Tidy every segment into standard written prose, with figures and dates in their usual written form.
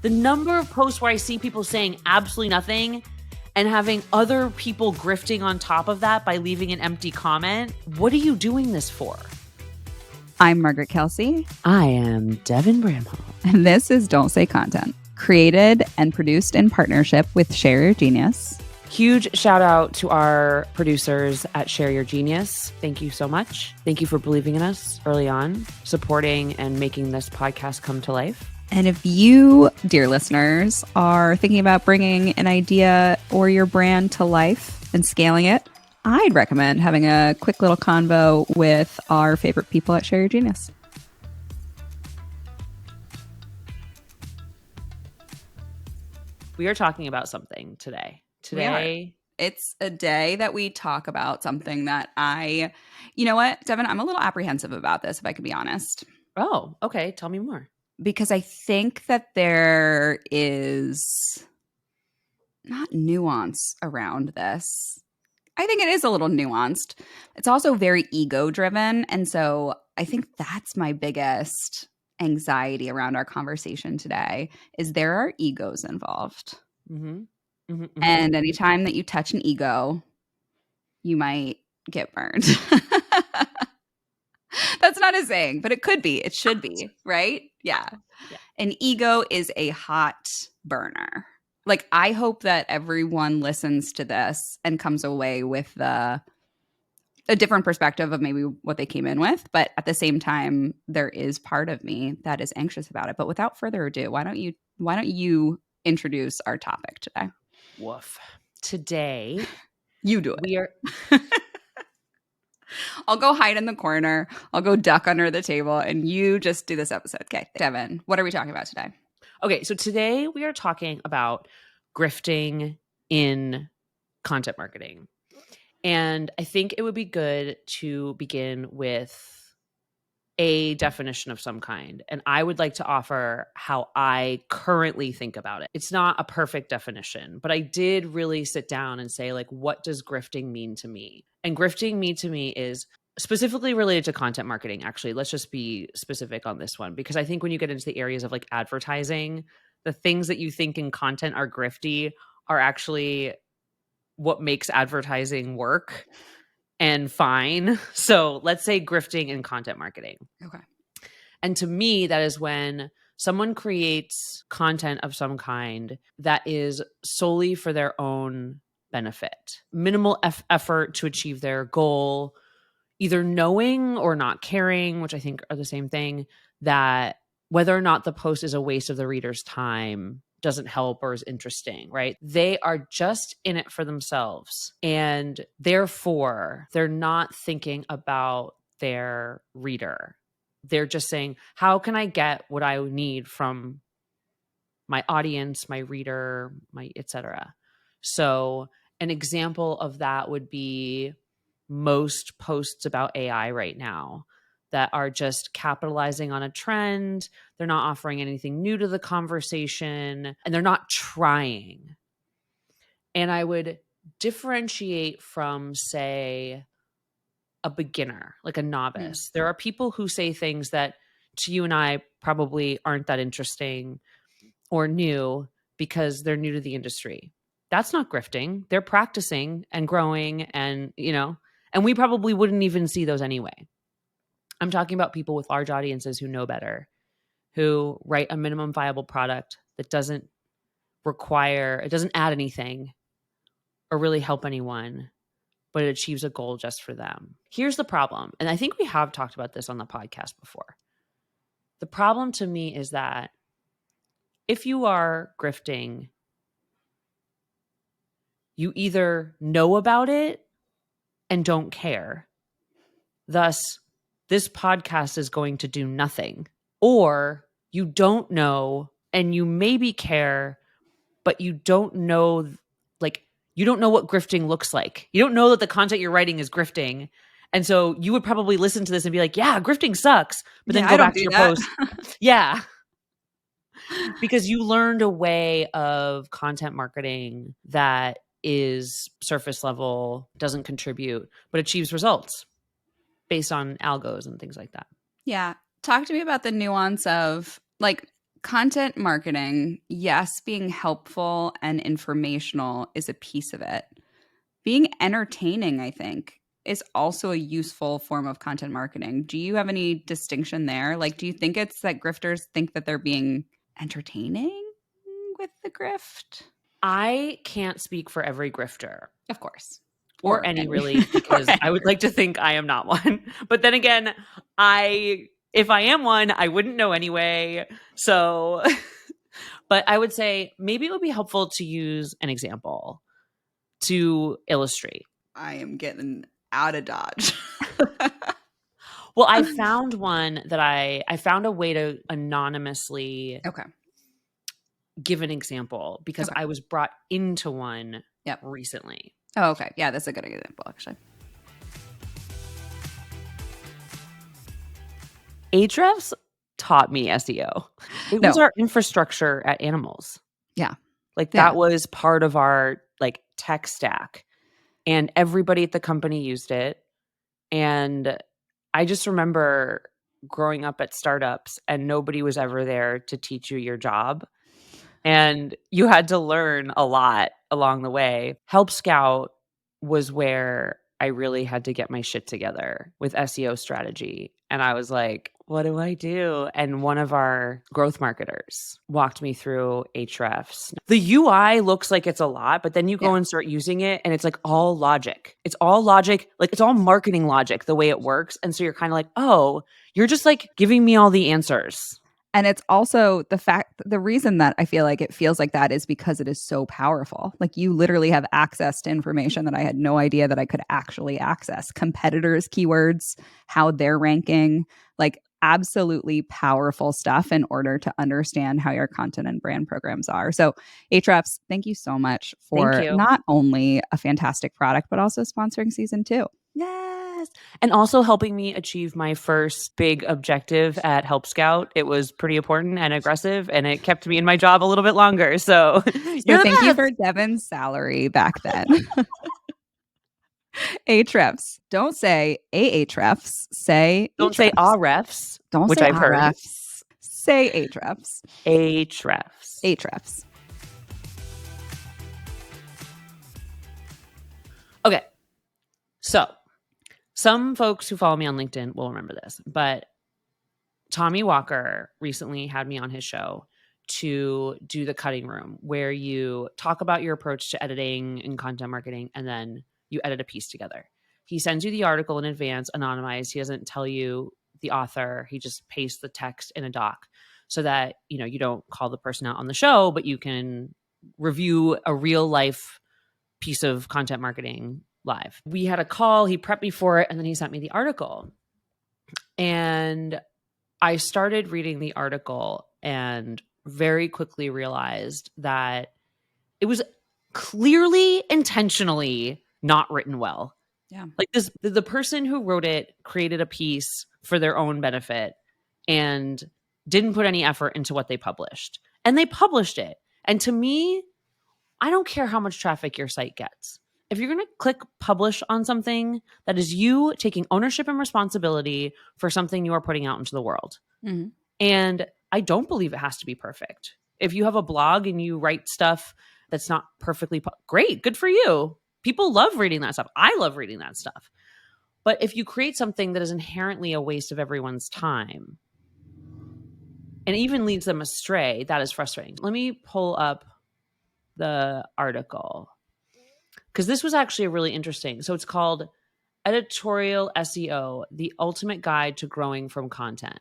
The number of posts where I see people saying absolutely nothing and having other people grifting on top of that by leaving an empty comment. What are you doing this for? I'm Margaret Kelsey. I am Devin Bramhall. And this is Don't Say Content, created and produced in partnership with Share Your Genius. Huge shout out to our producers at Share Your Genius. Thank you so much. Thank you for believing in us early on, supporting and making this podcast come to life. And if you, dear listeners, are thinking about bringing an idea or your brand to life and scaling it, I'd recommend having a quick little convo with our favorite people at Share Your Genius. We are talking about something today. It's a day that we talk about something that you know what, Devin, I'm a little apprehensive about this, if I could be honest. Oh, okay. Tell me more. Because I think that there is not nuance around this. I think it is a little nuanced. It's also very ego-driven. And so I think that's my biggest anxiety around our conversation today is there are egos involved. Mm-hmm. Mm-hmm, mm-hmm. And anytime that you touch an ego, you might get burned. That's not a saying, but it could be. It should be, right? Yeah. An ego is a hot burner. Like, I hope that everyone listens to this and comes away with a different perspective of maybe what they came in with. But at the same time, there is part of me that is anxious about it. But without further ado, why don't you introduce our topic today? Woof. Today, you do it. We are. I'll go hide in the corner. I'll go duck under the table, and you just do this episode. Okay, Devin, what are we talking about today? Okay, so today we are talking about grifting in content marketing. And I think it would be good to begin with a definition of some kind. And I would like to offer how I currently think about it. It's not a perfect definition, but I did really sit down and say, like, what does grifting mean to me? And grifting to me is specifically related to content marketing. Actually, let's just be specific on this one, because I think when you get into the areas of like advertising, the things that you think in content are grifty are actually what makes advertising work and fine. So let's say grifting in content marketing. Okay. And to me, that is when someone creates content of some kind that is solely for their own benefit, minimal effort to achieve their goal, either knowing or not caring, which I think are the same thing, that whether or not the post is a waste of the reader's time doesn't help or is interesting, right? They are just in it for themselves. And therefore, they're not thinking about their reader. They're just saying, how can I get what I need from my audience, my reader, my et cetera? So an example of that would be most posts about AI right now that are just capitalizing on a trend. They're not offering anything new to the conversation, and they're not trying. And I would differentiate from, say, a beginner, like a novice. There are people who say things that to you and I probably aren't that interesting or new because they're new to the industry. That's not grifting. They're practicing and growing and, and we probably wouldn't even see those anyway. I'm talking about people with large audiences who know better, who write a minimum viable product that doesn't add anything or really help anyone, but it achieves a goal just for them. Here's the problem. And I think we have talked about this on the podcast before. The problem to me is that if you are grifting, you either know about it and don't care. Thus, this podcast is going to do nothing. Or you don't know and you maybe care, but you don't know, you don't know what grifting looks like. You don't know that the content you're writing is grifting. And so you would probably listen to this and be like, yeah, grifting sucks. But then go back to your post. Yeah. Because you learned a way of content marketing that is surface level, doesn't contribute, but achieves results based on algos and things like that. Yeah. Talk to me about the nuance of content marketing, yes, being helpful and informational is a piece of it. Being entertaining, I think, is also a useful form of content marketing. Do you have any distinction there? Like, do you think it's that grifters think that they're being entertaining with the grift? I can't speak for every grifter. Of course. Or any really, because I would like to think I am not one. But then again, if I am one, I wouldn't know anyway. So, but I would say maybe it would be helpful to use an example to illustrate. I am getting out of Dodge. Well, I found one that I found a way to anonymously give an example because I was brought into one recently. Oh, okay. Yeah, that's a good example, actually. Ahrefs taught me SEO. It was our infrastructure at Animals. Yeah. Like that was part of our like tech stack. And everybody at the company used it. And I just remember growing up at startups and nobody was ever there to teach you your job. And you had to learn a lot along the way. Help Scout was where I really had to get my shit together with SEO strategy. And I was like, what do I do? And one of our growth marketers walked me through Ahrefs. The UI looks like it's a lot, but then you go and start using it and it's like all logic. It's all logic. Like it's all marketing logic, the way it works. And so you're kind of like, oh, you're just like giving me all the answers. And it's also the reason that I feel like it feels like that is because it is so powerful. Like you literally have access to information that I had no idea that I could actually access. Competitors' keywords, how they're ranking, like absolutely powerful stuff in order to understand how your content and brand programs are. So Ahrefs, thank you so much for not only a fantastic product, but also sponsoring season 2. Yes. And also helping me achieve my first big objective at Help Scout. It was pretty important and aggressive, and it kept me in my job a little bit longer. So thank you for Devin's salary back then. Ahrefs. Don't say Ahrefs. Say Don't say Ahrefs. Don't which say I've heard. Say Ahrefs. Ahrefs. Ahrefs. Okay. So some folks who follow me on LinkedIn will remember this, but Tommy Walker recently had me on his show to do the cutting room where you talk about your approach to editing and content marketing, and then you edit a piece together. He sends you the article in advance, anonymized. He doesn't tell you the author. He just pastes the text in a doc so that, you don't call the person out on the show, but you can review a real life piece of content marketing live. We had a call, he prepped me for it, and then he sent me the article. And I started reading the article and very quickly realized that it was clearly intentionally not written well. Yeah. Like the person who wrote it created a piece for their own benefit and didn't put any effort into what they published. And they published it. And to me, I don't care how much traffic your site gets. If you're going to click publish on something, that is you taking ownership and responsibility for something you are putting out into the world. Mm-hmm. And I don't believe it has to be perfect. If you have a blog and you write stuff that's not perfectly great, good for you. People love reading that stuff. I love reading that stuff. But if you create something that is inherently a waste of everyone's time and even leads them astray, that is frustrating. Let me pull up the article, because this was actually really interesting. So it's called Editorial SEO, the Ultimate Guide to Growing from Content.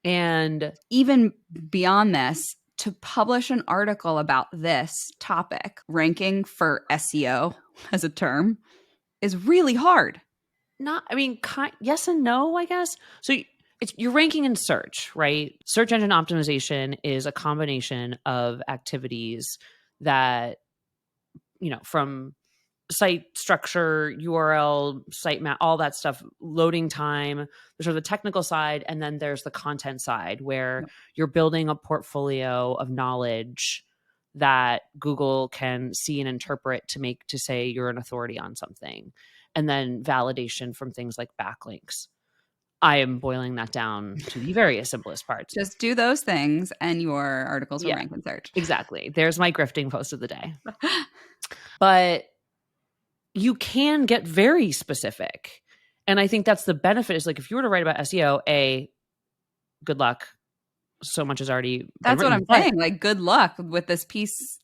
And even beyond this, to publish an article about this topic, ranking for SEO as a term, is really hard. Yes and no, I guess. So you're ranking in search, right? Search engine optimization is a combination of activities that, from site structure, URL, sitemap, all that stuff, loading time. There's sort of the technical side, and then there's the content side where you're building a portfolio of knowledge that Google can see and interpret to say you're an authority on something. And then validation from things like backlinks. I am boiling that down to the very simplest parts. Just do those things and your articles will rank in search. Exactly. There's my grifting post of the day. But you can get very specific. And I think that's the benefit is like if you were to write about SEO, good luck. So much has already been That's written, what I'm saying. Like, good luck with this piece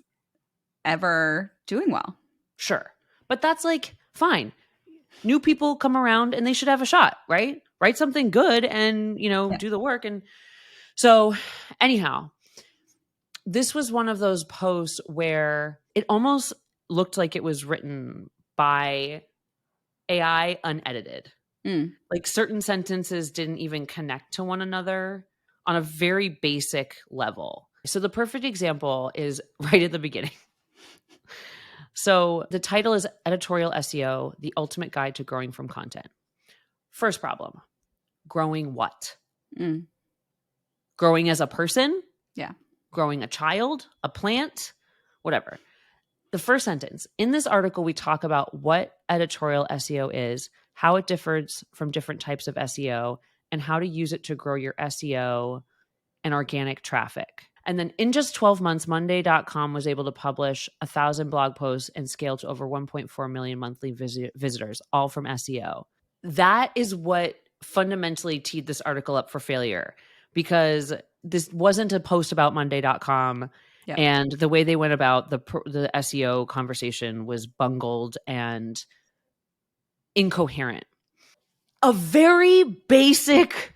ever doing well. Sure. But that's like, fine. New people come around and they should have a shot, right? Write something good and, do the work. And so anyhow, this was one of those posts where it almost looked like it was written by AI unedited. Like certain sentences didn't even connect to one another on a very basic level. So the perfect example is right at the beginning. So the title is Editorial SEO, the Ultimate Guide to Growing from Content. First problem, growing what? Growing as a person? Yeah. Growing a child, a plant, whatever. The first sentence, in this article, we talk about what editorial SEO is, how it differs from different types of SEO, and how to use it to grow your SEO and organic traffic. And then in just 12 months, Monday.com was able to publish 1,000 blog posts and scale to over 1.4 million monthly visitors, all from SEO. That is what fundamentally teed this article up for failure, because this wasn't a post about Monday.com. Yep. And the way they went about the SEO conversation was bungled and incoherent. A very basic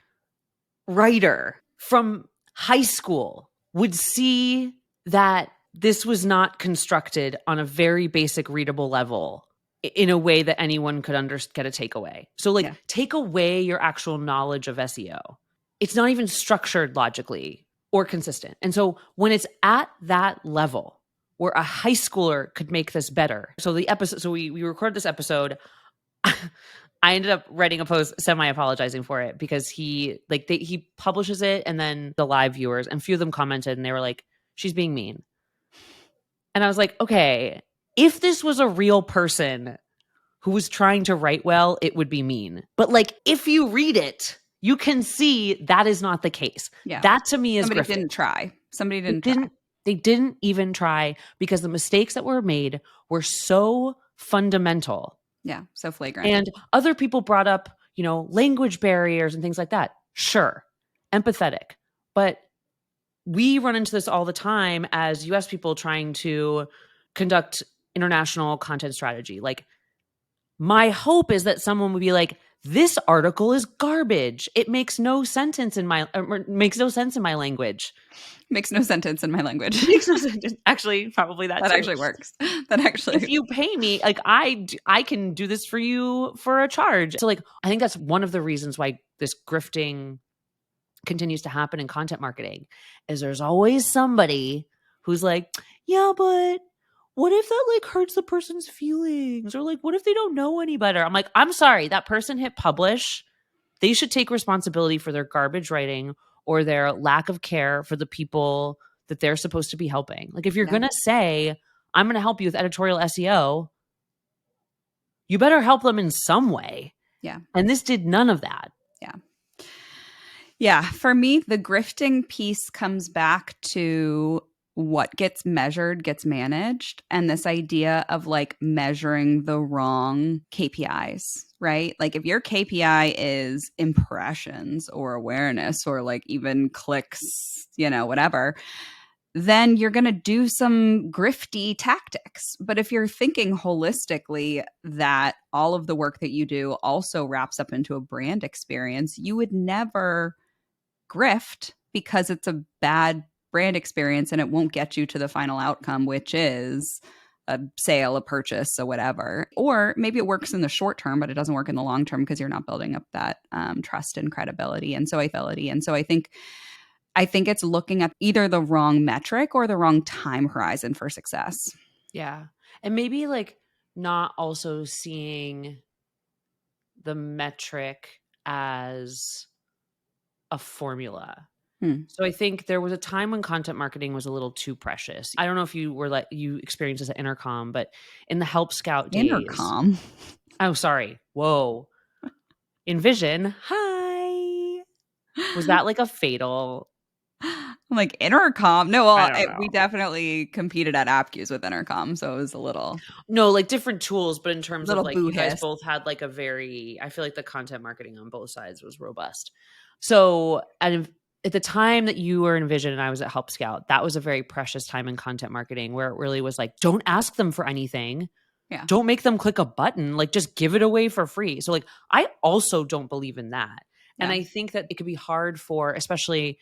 writer from high school would see that this was not constructed on a very basic readable level in a way that anyone could get a takeaway. So take away your actual knowledge of SEO. It's not even structured logically or consistent. And so when it's at that level where a high schooler could make this better. So we recorded this episode. I ended up writing a post semi-apologizing for it because he publishes it, and then the live viewers, and a few of them commented and they were like, she's being mean. And I was like, okay, if this was a real person who was trying to write well, it would be mean. But if you read it, you can see that is not the case. Yeah. That to me is Somebody grifting. didn't try. Somebody didn't try. They didn't even try because the mistakes that were made were so fundamental. Yeah, so flagrant. And other people brought up, language barriers and things like that. Sure, empathetic. But we run into this all the time as US people trying to conduct international content strategy. My hope is that someone would be like, this article is garbage. It makes no sentence in my language. Makes no sentence in my language. Makes no sentence. Actually, probably that too. Actually works. That actually. If you pay me, I can do this for you for a charge. So I think that's one of the reasons why this grifting continues to happen in content marketing is there's always somebody who's like, yeah, but what if that hurts the person's feelings? Or what if they don't know any better? I'm like, I'm sorry, that person hit publish. They should take responsibility for their garbage writing or their lack of care for the people that they're supposed to be helping. If you're going to say, I'm going to help you with editorial SEO, you better help them in some way. Yeah. And this did none of that. Yeah. Yeah. For me, the grifting piece comes back to what gets measured gets managed, and this idea of measuring the wrong KPIs, right? If your KPI is impressions or awareness or even clicks, whatever, then you're going to do some grifty tactics. But if you're thinking holistically that all of the work that you do also wraps up into a brand experience, you would never grift because it's a bad brand experience and it won't get you to the final outcome, which is a sale, a purchase, or whatever. Or maybe it works in the short term, but it doesn't work in the long term because you're not building up that trust and credibility. And so I think it's looking at either the wrong metric or the wrong time horizon for success. Yeah. And maybe not also seeing the metric as a formula. So I think there was a time when content marketing was a little too precious. I don't know if you were you experienced this at Intercom, but in the Help Scout days. Intercom? Oh, sorry. Whoa. Envision. Hi. Was that like a fatal? Like Intercom? No, I well, don't we know. definitely competed at AppQs with Intercom, so it was a No, like different tools, but in terms of little like boo you guys hiss. both had like a very, I feel like the content marketing on both sides was robust. So at the time that you were in Vision and I was at Help Scout, that was a very precious time in content marketing where it really was like, don't ask them for anything. Yeah. Don't make them click a button, like just give it away for free. So like I also don't believe in that. And Yeah. I think that it could be hard for especially,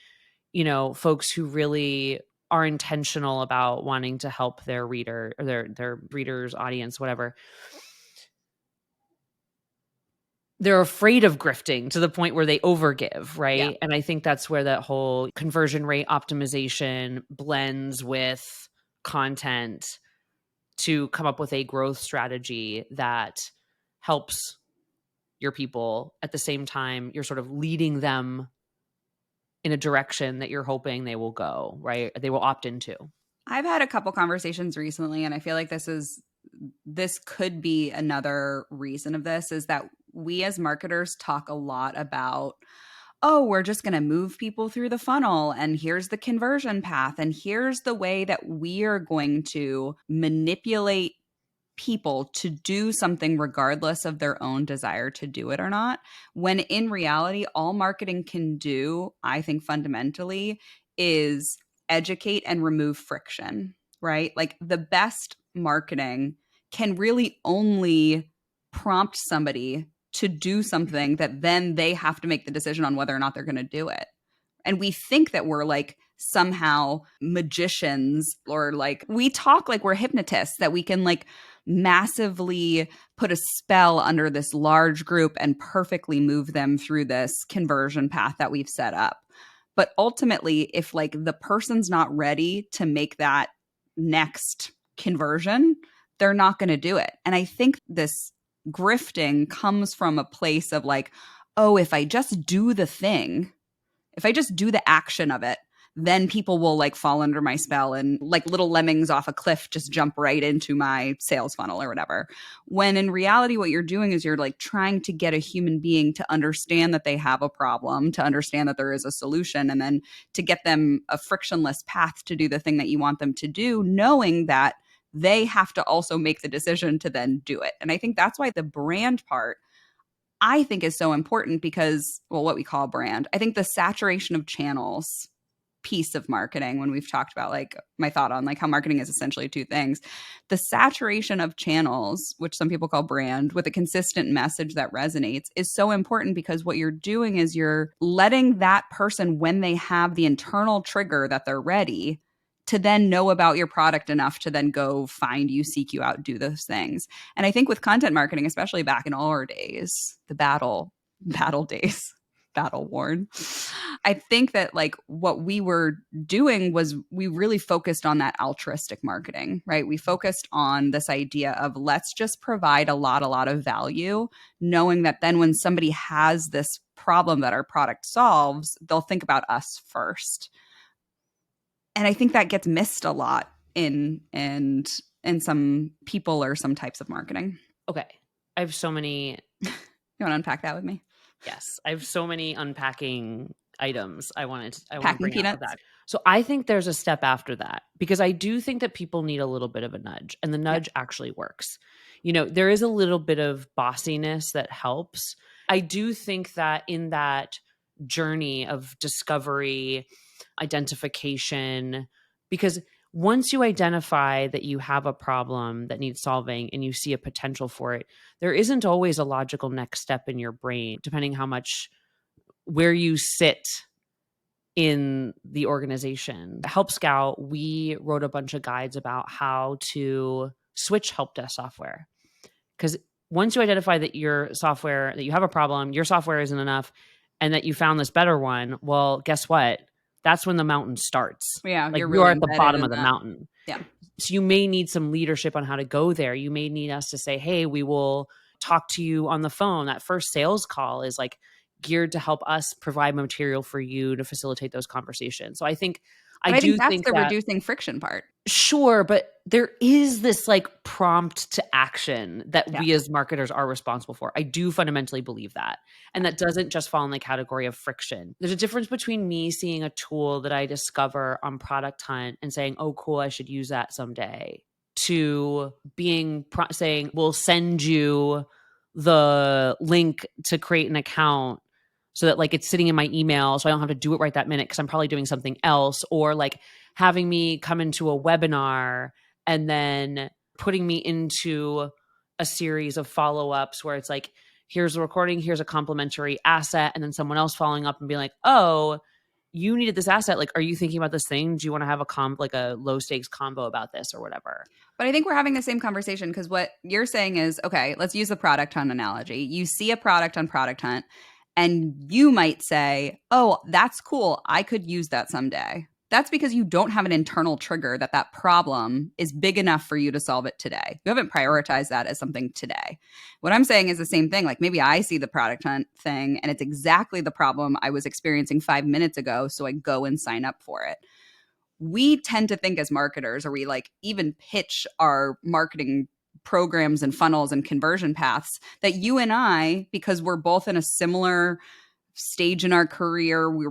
folks who really are intentional about wanting to help their reader or their readers audience, whatever. They're afraid of grifting to the point where they overgive, Yeah. right? And I think that's where that whole conversion rate optimization blends with content to come up with a growth strategy that helps your people. At the same time, you're sort of leading them in a direction that you're hoping they will go, right? They will opt into. I've had a couple conversations recently, and I feel like this could be another reason of this, is that we as marketers talk a lot about, oh, we're just going to move people through the funnel, and here's the conversion path, and here's the way that we are going to manipulate people to do something regardless of their own desire to do it or not. When in reality, all marketing can do, I think fundamentally, is educate and remove friction, right? Like the best marketing can really only prompt somebody to do something that then they have to make the decision on whether or not they're going to do it. And we think that we're like somehow magicians, or like we talk like we're hypnotists, that we can like massively put a spell under this large group and perfectly move them through this conversion path that we've set up. But ultimately, if like the person's not ready to make that next conversion, they're not going to do it. And I think this grifting comes from a place of like, oh, if I just do the thing, if I just do the action of it, then people will like fall under my spell and like little lemmings off a cliff just jump right into my sales funnel or whatever. When in reality, what you're doing is you're like trying to get a human being to understand that they have a problem, to understand that there is a solution, and then to get them a frictionless path to do the thing that you want them to do, knowing that they have to also make the decision to then do it. And I think that's why the brand part, I think, is so important because, well, what we call brand, I think the saturation of channels piece of marketing, when we've talked about like my thought on like how marketing is essentially two things, the saturation of channels, which some people call brand, with a consistent message that resonates is so important, because what you're doing is you're letting that person, when they have the internal trigger that they're ready, to then know about your product enough to then go find you, seek you out, do those things. And I think with content marketing, especially back in all our days, the battle days, battle worn, I think that like what we were doing was we really focused on that altruistic marketing, right? We focused on this idea of let's just provide a lot of value, knowing that then when somebody has this problem that our product solves, they'll think about us first. And I think that gets missed a lot in some people or some types of marketing. Okay. I have so many. You want to unpack that with me? Yes. I have so many unpacking items I want to Packing bring out peanuts? of that. So I think there's a step after that, because I do think that people need a little bit of a nudge, and the nudge actually works. There is a little bit of bossiness that helps. I do think that in that journey of discovery, identification, because once you identify that you have a problem that needs solving and you see a potential for it, there isn't always a logical next step in your brain, depending how much where you sit in the organization. Help Scout, we wrote a bunch of guides about how to switch help desk software. Because once you identify that your software, that you have a problem, your software isn't enough, and that you found this better one, well, guess what? That's when the mountain starts. Yeah, Like you're you really are at the embedded bottom in of the that. mountain. Yeah. So you may need some leadership on how to go there. You may need us to say, hey, we will talk to you on the phone. That first sales call is like geared to help us provide material for you to facilitate those conversations. So I think But I think that's the that reducing friction part. Sure, but there is this like prompt to action that Yeah. we as marketers are responsible for. I do fundamentally believe that. And that doesn't just fall in the category of friction. There's a difference between me seeing a tool that I discover on Product Hunt and saying, oh, cool, I should use that someday, to saying, we'll send you the link to create an account so that like it's sitting in my email so I don't have to do it right that minute because I'm probably doing something else, or like having me come into a webinar and then putting me into a series of follow-ups where it's like, here's the recording, here's a complimentary asset, and then someone else following up and being like, oh, you needed this asset. Like, are you thinking about this thing? Do you want to have a low stakes combo about this or whatever? But I think we're having the same conversation because what you're saying is, okay, let's use the Product Hunt analogy. You see a product on Product Hunt and you might say, oh, that's cool. I could use that someday. That's because you don't have an internal trigger that problem is big enough for you to solve it today. You haven't prioritized that as something today. What I'm saying is the same thing. Like maybe I see the Product Hunt thing and it's exactly the problem I was experiencing 5 minutes ago. So I go and sign up for it. We tend to think as marketers, or we like even pitch our marketing programs and funnels and conversion paths, that you and I, because we're both in a similar stage in our career, we're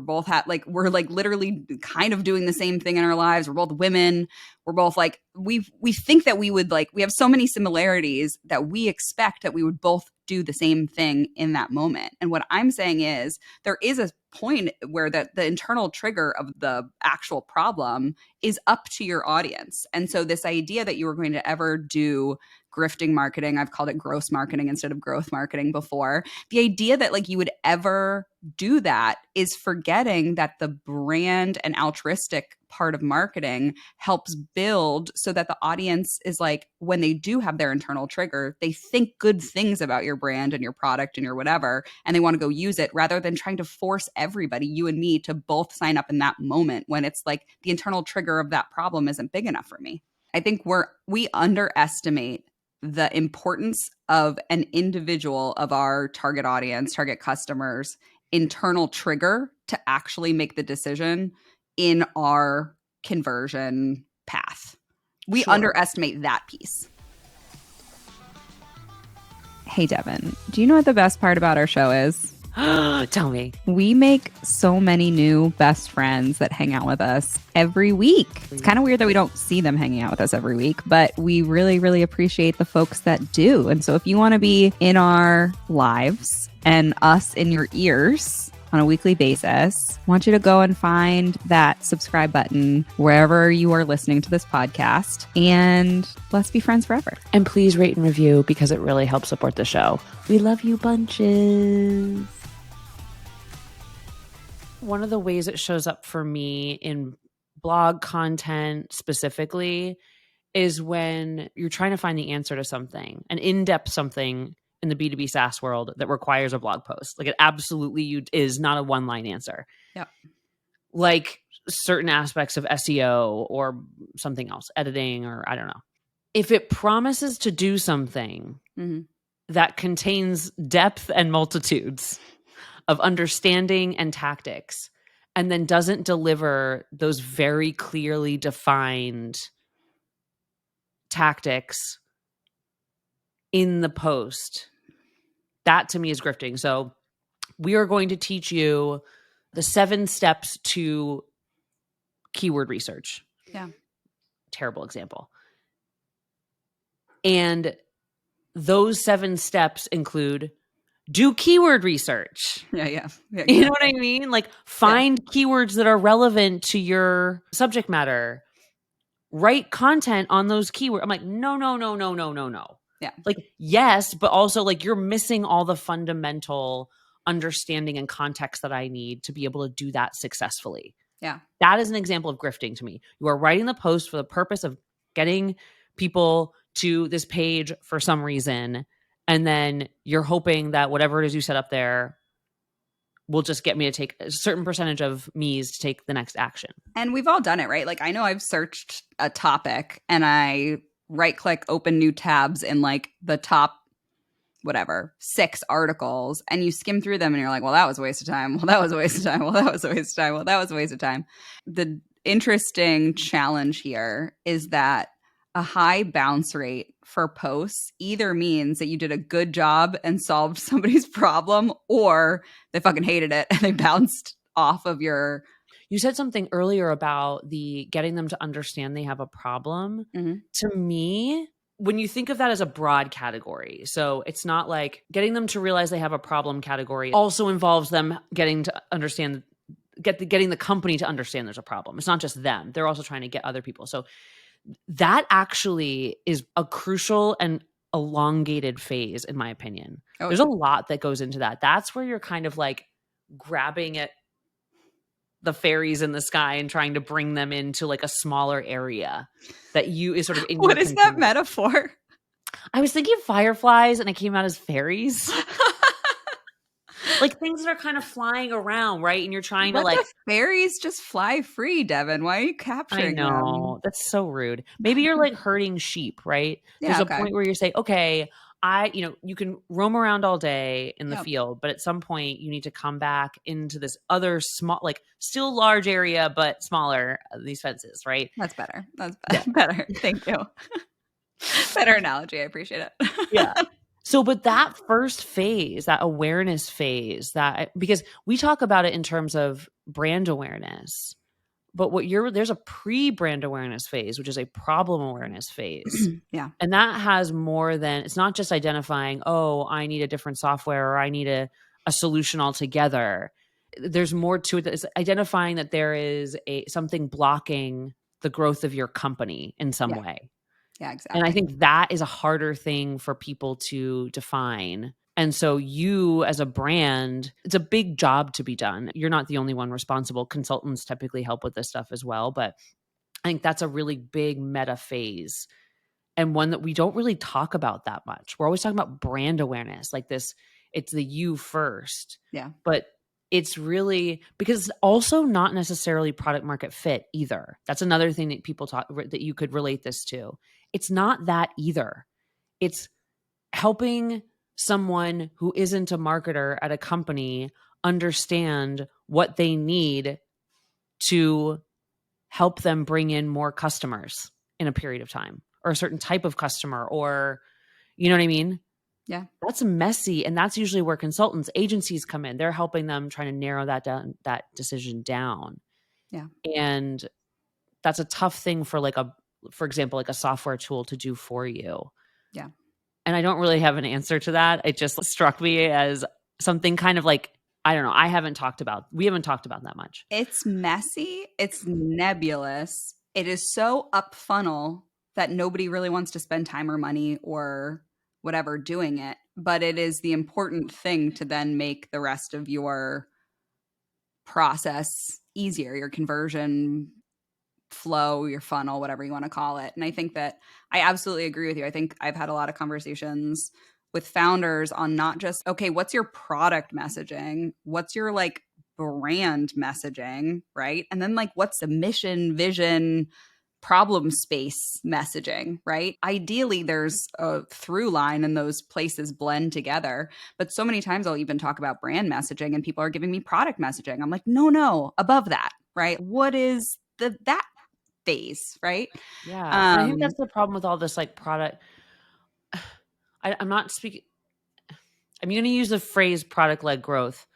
literally kind of doing the same thing in our lives. We're both women. We're both like, we think that we would we have so many similarities that we expect that we would both do the same thing in that moment. And what I'm saying is there is a point where the internal trigger of the actual problem is up to your audience. And so this idea that you were going to ever do grifting marketing, I've called it gross marketing instead of growth marketing before. The idea that you would ever do that is forgetting that the brand and altruistic part of marketing helps build so that the audience is when they do have their internal trigger, they think good things about your brand and your product and your whatever, and they want to go use it rather than trying to force everybody, you and me, to both sign up in that moment when it's the internal trigger of that problem isn't big enough for me. I think we underestimate the importance of an individual, of our target audience, target customers, internal trigger to actually make the decision in our conversion path. We underestimate that piece. Hey, Devin, do you know what the best part about our show is? Tell me. We make so many new best friends that hang out with us every week. It's kind of weird that we don't see them hanging out with us every week, but we really, really appreciate the folks that do. And so if you want to be in our lives and us in your ears on a weekly basis, I want you to go and find that subscribe button wherever you are listening to this podcast, and let's be friends forever. And please rate and review because it really helps support the show. We love you bunches. One of the ways it shows up for me in blog content specifically is when you're trying to find the answer to something, an in-depth something in the B2B SaaS world that requires a blog post. It absolutely is not a one-line answer. Yeah. Like certain aspects of SEO or something else, editing, or I don't know. If it promises to do something that contains depth and multitudes of understanding and tactics, and then doesn't deliver those very clearly defined tactics in the post, that to me is grifting. So we are going to teach you the 7 steps to keyword research. Yeah. Terrible Example. And those 7 steps include do keyword research. Yeah. You know what I mean? Find keywords that are relevant to your subject matter. Write content on those keywords. I'm no. Yeah. Yes, but also you're missing all the fundamental understanding and context that I need to be able to do that successfully. Yeah. That is an example of grifting to me. You are writing the post for the purpose of getting people to this page for some reason, and then you're hoping that whatever it is you set up there will just get me to take a certain percentage of me's to take the next action. And we've all done it, right? I know I've searched a topic and I right-click open new tabs in the top 6 articles, and you skim through them and you're like, well, that was a waste of time. Well, that was a waste of time. Well, that was a waste of time. Well, that was a waste of time. The interesting challenge here is that a high bounce rate for posts either means that you did a good job and solved somebody's problem, or they fucking hated it and they bounced off of your. You said something earlier about the getting them to understand they have a problem. Mm-hmm. To me, when you think of that as a broad category, so it's not like getting them to realize they have a problem category also involves them getting to understand, getting the company to understand there's a problem. It's not just them. They're also trying to get other people. So that actually is a crucial and elongated phase, in my opinion. Oh, there's a lot that goes into that. That's where you're kind of like grabbing at the fairies in the sky and trying to bring them into like a smaller area that you is sort of in what your is control. that metaphor? I was thinking of fireflies and it came out as fairies. Like things that are kind of flying around, right? And you're trying to like, the fairies just fly free, Devin. Why are you capturing them? I know. That's so rude. Maybe you're like herding sheep, right? Yeah, There's okay. a point where you say, okay, you can roam around all day in the field, but at some point you need to come back into this other small, like still large area, but smaller, these fences, right? That's better. That's better. Thank you. Better analogy. I appreciate it. Yeah. So, but that first phase, that awareness phase, because we talk about it in terms of brand awareness, but there's a pre-brand awareness phase, which is a problem awareness phase. Yeah. And that has more than, it's not just identifying, oh, I need a different software or I need a solution altogether. There's more to it. It's identifying that there is something blocking the growth of your company in some way. Yeah, exactly. And I think that is a harder thing for people to define. And so you as a brand, it's a big job to be done. You're not the only one responsible. Consultants typically help with this stuff as well. But I think that's a really big meta phase and one that we don't really talk about that much. We're always talking about brand awareness, like this, it's the you first. Yeah. But it's really, because it's also not necessarily product market fit either. That's another thing that people talk, that you could relate this to. It's not that either. It's helping someone who isn't a marketer at a company understand what they need to help them bring in more customers in a period of time, or a certain type of customer, or, you know what I mean? Yeah. That's messy. And that's usually where consultants, agencies come in. They're helping them trying to narrow that decision down. Yeah. And that's a tough thing for for example, like a software tool to do for you. Yeah. And I don't really have an answer to that. It just struck me as something kind of like, I don't know. We haven't talked about that much. It's messy. It's nebulous. It is so up funnel that nobody really wants to spend time or money or whatever doing it. But it is the important thing to then make the rest of your process easier, your conversion flow, your funnel, whatever you want to call it. And I think that I absolutely agree with you. I think I've had a lot of conversations with founders on not just, okay, what's your product messaging? What's your like brand messaging, right? And then like, what's the mission, vision, problem space messaging, right? Ideally, there's a through line and those places blend together. But so many times I'll even talk about brand messaging and people are giving me product messaging. I'm like, no, above that, right? What is that phase, right? Yeah. And I think that's the problem with all this like product. I'm not speaking, I'm going to use the phrase product led growth,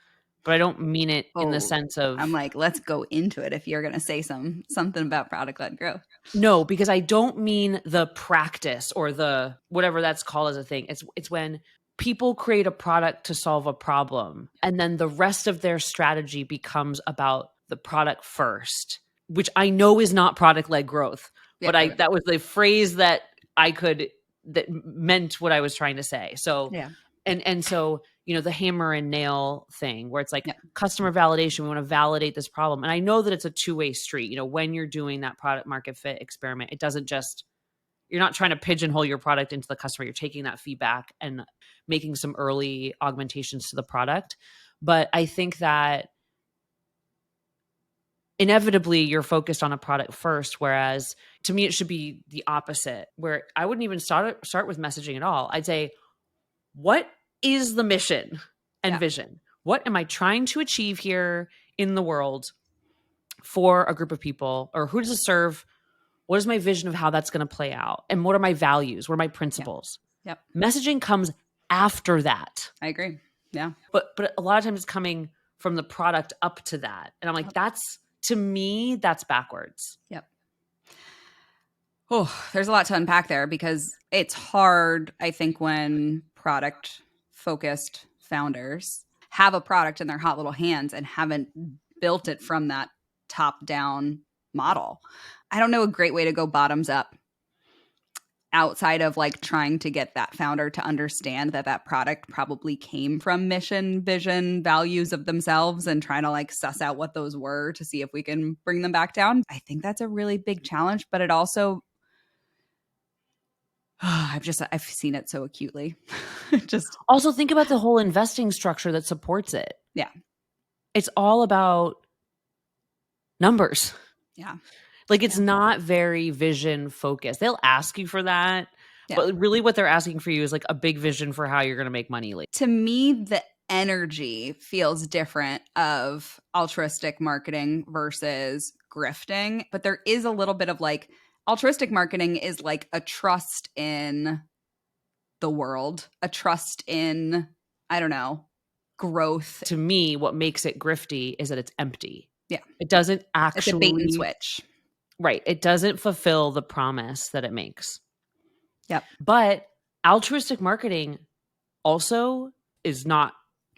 but I don't mean it in the sense of, I'm like, let's go into it if you're going to say something about product led growth. No, because I don't mean the practice or the whatever that's called as a thing. It's when people create a product to solve a problem and then the rest of their strategy becomes about the product first, which I know is not product led growth, but that was the phrase that that meant what I was trying to say. So, and so, the hammer and nail thing where it's like customer validation, we want to validate this problem. And I know that it's a two-way street. When you're doing that product market fit experiment, it doesn't just, you're not trying to pigeonhole your product into the customer. You're taking that feedback and making some early augmentations to the product. But I think that inevitably you're focused on a product first, whereas to me, it should be the opposite, where I wouldn't even start with messaging at all. I'd say, what is the mission and vision? What am I trying to achieve here in the world? for a group of people, or who does it serve? What is my vision of how that's going to play out? And what are my values? What are my principles? Yep. Messaging comes after that. I agree. Yeah. But a lot of times it's coming from the product up to that. And I'm like, to me, that's backwards. Yep. Oh, there's a lot to unpack there, because it's hard, I think, when product-focused founders have a product in their hot little hands and haven't built it from that top-down model. I don't know a great way to go bottoms up outside of like trying to get that founder to understand that that product probably came from mission, vision, values of themselves, and trying to like suss out what those were to see if we can bring them back down. I think that's a really big challenge, but it also, I've seen it so acutely. Just also think about the whole investing structure that supports it. Yeah. It's all about numbers. Yeah. Like it's not very vision focused. They'll ask you for that, but really what they're asking for you is like a big vision for how you're going to make money. To me, the energy feels different of altruistic marketing versus grifting, but there is a little bit of like altruistic marketing is like a trust in the world, a trust in, I don't know, growth. To me, what makes it grifty is that it's empty. Yeah. It doesn't actually— it's a bait and switch. Right. It doesn't fulfill the promise that it makes. Yep. But altruistic marketing also is not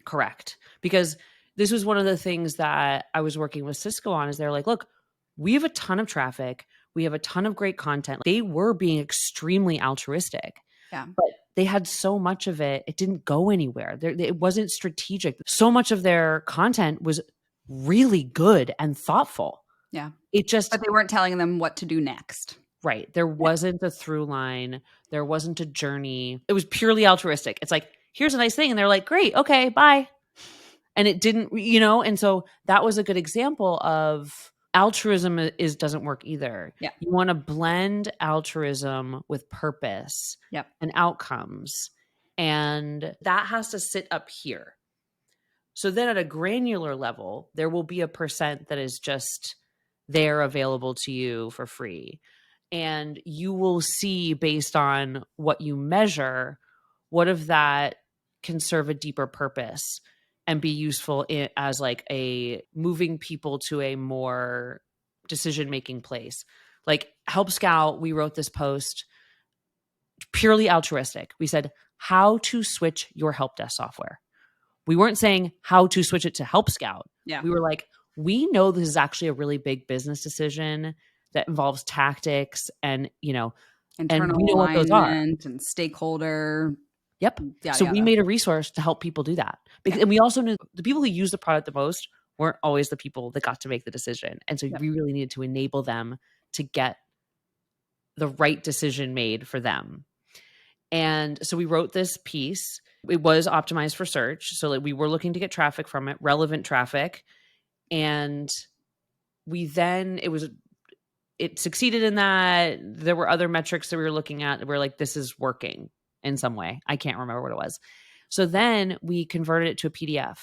correct, because this was one of the things that I was working with Cisco on, is they're like, look, we have a ton of traffic. We have a ton of great content. They were being extremely altruistic. Yeah. But they had so much of it, it didn't go anywhere. It wasn't strategic. So much of their content was really good and thoughtful. Yeah. But they weren't telling them what to do next. Right. There wasn't a through line. There wasn't a journey. It was purely altruistic. It's like, here's a nice thing. And they're like, great. Okay, bye. And it didn't, and so that was a good example of altruism doesn't work either. Yeah. You want to blend altruism with purpose and outcomes. And that has to sit up here. So then at a granular level, there will be a percent that is just there available to you for free. And you will see, based on what you measure, what of that can serve a deeper purpose and be useful as like a moving people to a more decision-making place. Like Help Scout, we wrote this post purely altruistic. We said, how to switch your help desk software. We weren't saying how to switch it to Help Scout. Yeah. We were like, we know this is actually a really big business decision that involves tactics and, internal and we know what those are. And stakeholder. Yep. So we made a resource to help people do that. And we also knew the people who use the product the most weren't always the people that got to make the decision. And so we really needed to enable them to get the right decision made for them. And so we wrote this piece. It was optimized for search. So like we were looking to get traffic from it, relevant traffic. And it succeeded in that. There were other metrics that we were looking at that were like, this is working in some way. I can't remember what it was. So then we converted it to a PDF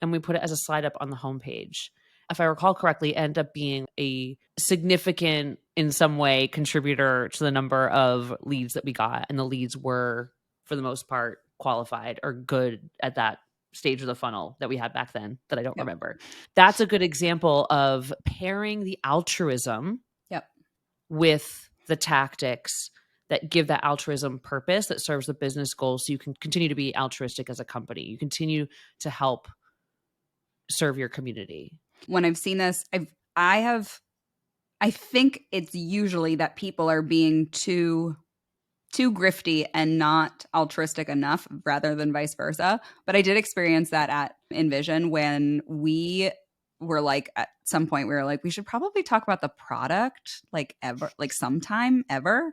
and we put it as a slide up on the homepage. If I recall correctly, it ended up being a significant, in some way, contributor to the number of leads that we got. And the leads were, for the most part, qualified or good at that stage of the funnel that we had back then that I don't remember. That's a good example of pairing the altruism with the tactics that give that altruism purpose that serves the business goals, so you can continue to be altruistic as a company. You continue to help serve your community. When I've seen this, I think it's usually that people are being too grifty and not altruistic enough, rather than vice versa. But I did experience that at Envision when we were like, at some point we were like, we should probably talk about the product sometime ever.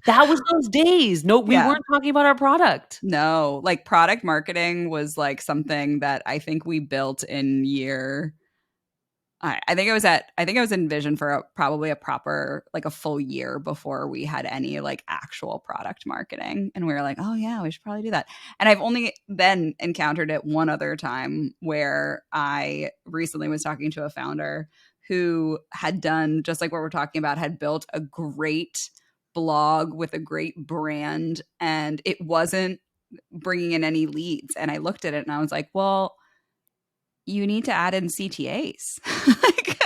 That was those days. No, we weren't talking about our product. No, like product marketing was like something that I think we built in year I think I was in Vision for probably a proper, like a full year before we had any like actual product marketing. And we were like, oh yeah, we should probably do that. And I've only then encountered it one other time, where I recently was talking to a founder who had done just like what we're talking about, had built a great blog with a great brand, and it wasn't bringing in any leads. And I looked at it and I was like, well, you need to add in CTAs. Like,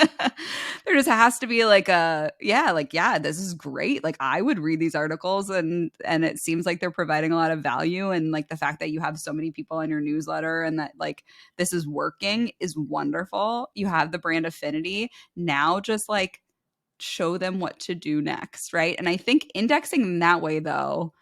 there just has to be like yeah, this is great. Like, I would read these articles, and it seems like they're providing a lot of value, and like the fact that you have so many people on your newsletter and that like this is working is wonderful. You have the brand affinity. Now just like show them what to do next, right? And I think indexing in that way though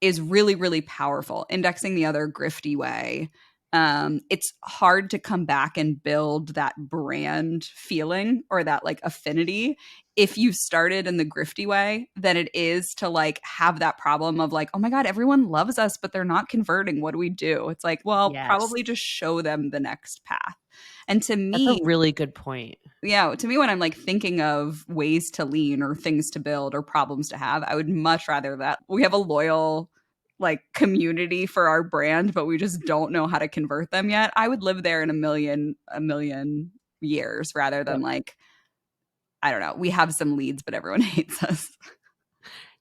is really, really powerful. Indexing the other grifty way, it's hard to come back and build that brand feeling or that like affinity if you started in the grifty way than it is to like have that problem of like, oh my God, everyone loves us, but they're not converting. What do we do? It's like, well, Yes. probably just show them the next path. And to That's a me, really good point. yeah, to me, when I'm like thinking of ways to lean or things to build or problems to have, I would much rather that we have a loyal like community for our brand, but we just don't know how to convert them yet. I would live there in a million years rather than Yep. like, I don't know, we have some leads, but everyone hates us.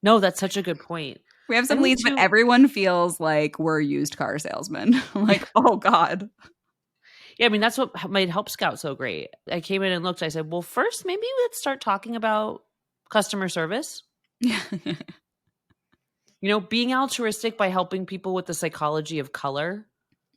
No, that's such a good point. We have I some think leads, but too, everyone feels like we're used car salesmen. Like, oh God. yeah, I mean, that's what made Help Scout so great. I came in and looked, I said, well, first, maybe let's start talking about customer service. You know, being altruistic by helping people with the psychology of color.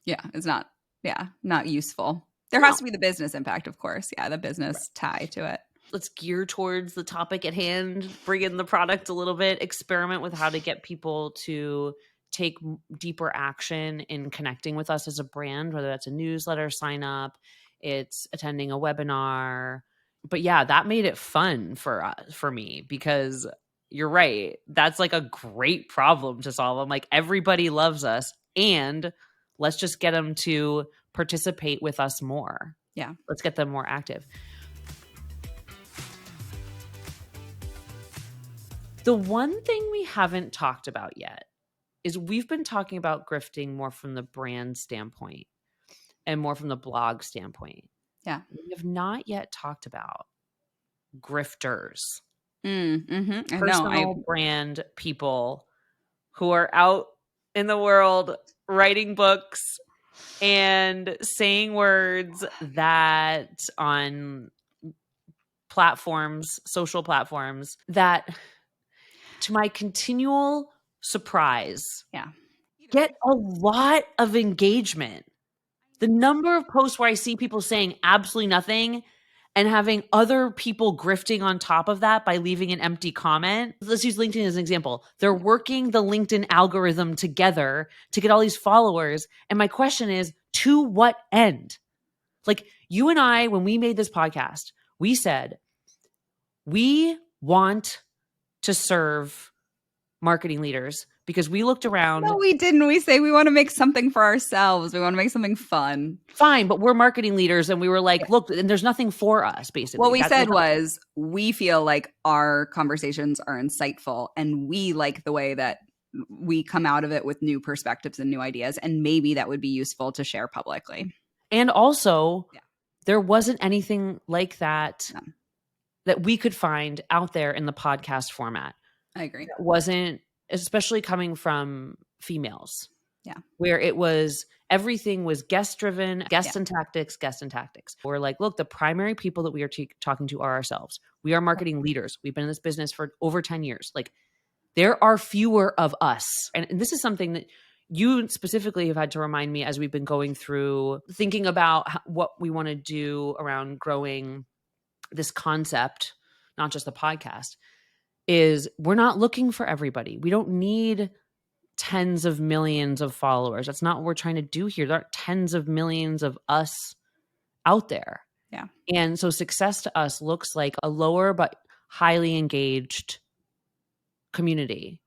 Yeah, it's not, yeah, not useful. There No. has to be the business impact, of course. Yeah, the business tie to it. Let's gear towards the topic at hand, bring in the product a little bit, experiment with how to get people to take deeper action in connecting with us as a brand, whether that's a newsletter sign up, it's attending a webinar. But yeah, that made it fun for me, because you're right. That's like a great problem to solve. I'm like, everybody loves us, and let's just get them to participate with us more. Yeah. Let's get them more active. The one thing we haven't talked about yet is we've been talking about grifting more from the brand standpoint and more from the blog standpoint. Yeah. We have not yet talked about grifters, Mm-hmm. personal brand people who are out in the world writing books and saying words that on platforms, social platforms, that, to my continual surprise, Yeah. get a lot of engagement. The number of posts where I see people saying absolutely nothing and having other people grifting on top of that by leaving an empty comment. Let's use LinkedIn as an example. They're working the LinkedIn algorithm together to get all these followers. And my question is, to what end? Like, you and I, when we made this podcast, we said, we want to serve marketing leaders, because we looked around. No, we didn't. We say we want to make something for ourselves. We want to make something fun. Fine, but we're marketing leaders, and we were like, look, and there's nothing for us, basically. What we said was, we feel like our conversations are insightful, and we like the way that we come out of it with new perspectives and new ideas, and maybe that would be useful to share publicly. And also, there wasn't anything like that that we could find out there in the podcast format. I agree. It wasn't, especially coming from females. Yeah. Where it was, everything was guest driven, guests and tactics. We're like, look, the primary people that we are talking to are ourselves. We are marketing leaders. We've been in this business for over 10 years. Like, there are fewer of us. And this is something that you specifically have had to remind me as we've been going through thinking about what we want to do around growing this concept, not just the podcast, is we're not looking for everybody. We don't need tens of millions of followers. That's not what we're trying to do here. There aren't tens of millions of us out there. Yeah. And so success to us looks like a lower but highly engaged community.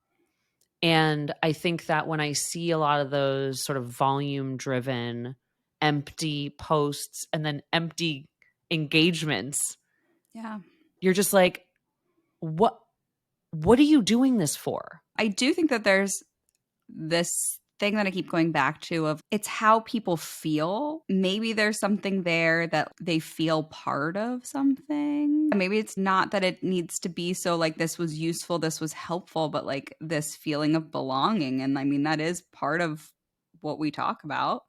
And I think that when I see a lot of those sort of volume driven, empty posts and then empty engagements, Yeah. you're just like, what are you doing this for? I do think that there's this thing that I keep going back to of it's how people feel. Maybe there's something there that they feel part of something. Maybe it's not that it needs to be so like this was useful, this was helpful, but like this feeling of belonging. And I mean, that is part of what we talk about.